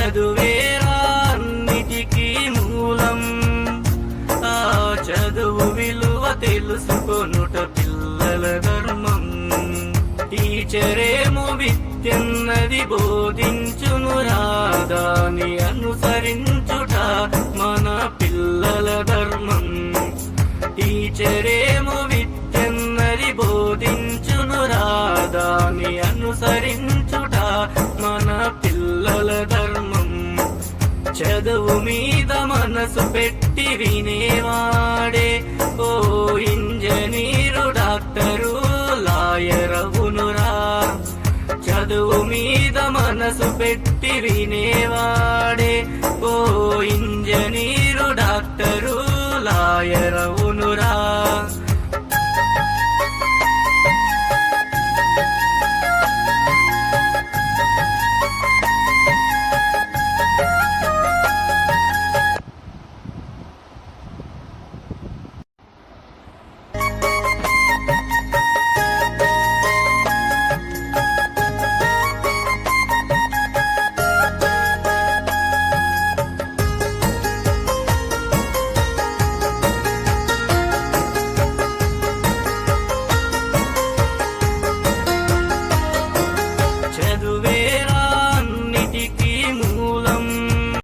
చదువేరా అన్నిటికీ మూలం. ఆ చదువు విలువ తెలుసుకొనుట పిల్లల ధర్మం. టీచరేమో విద్యన్నది బోధించునురా, దాని అనుసరించుట మన పిల్లల ధర్మం. టీచరేమో విద్యన్నది బోధించునురా, దాని అనుసరించుట మన పిల్లల ధర్మం. చదువు మీద మనసు పెట్టి వినేవాడే ఓ ఇంజనీరు, డాక్టరు, లాయరవునురా. చదువు మీద మనసు పెట్టి వినేవాడే ఓ ఇంజనీరు, డాక్టరు, లాయరవునురా. చదువేరా అన్నిటికీ మూలం.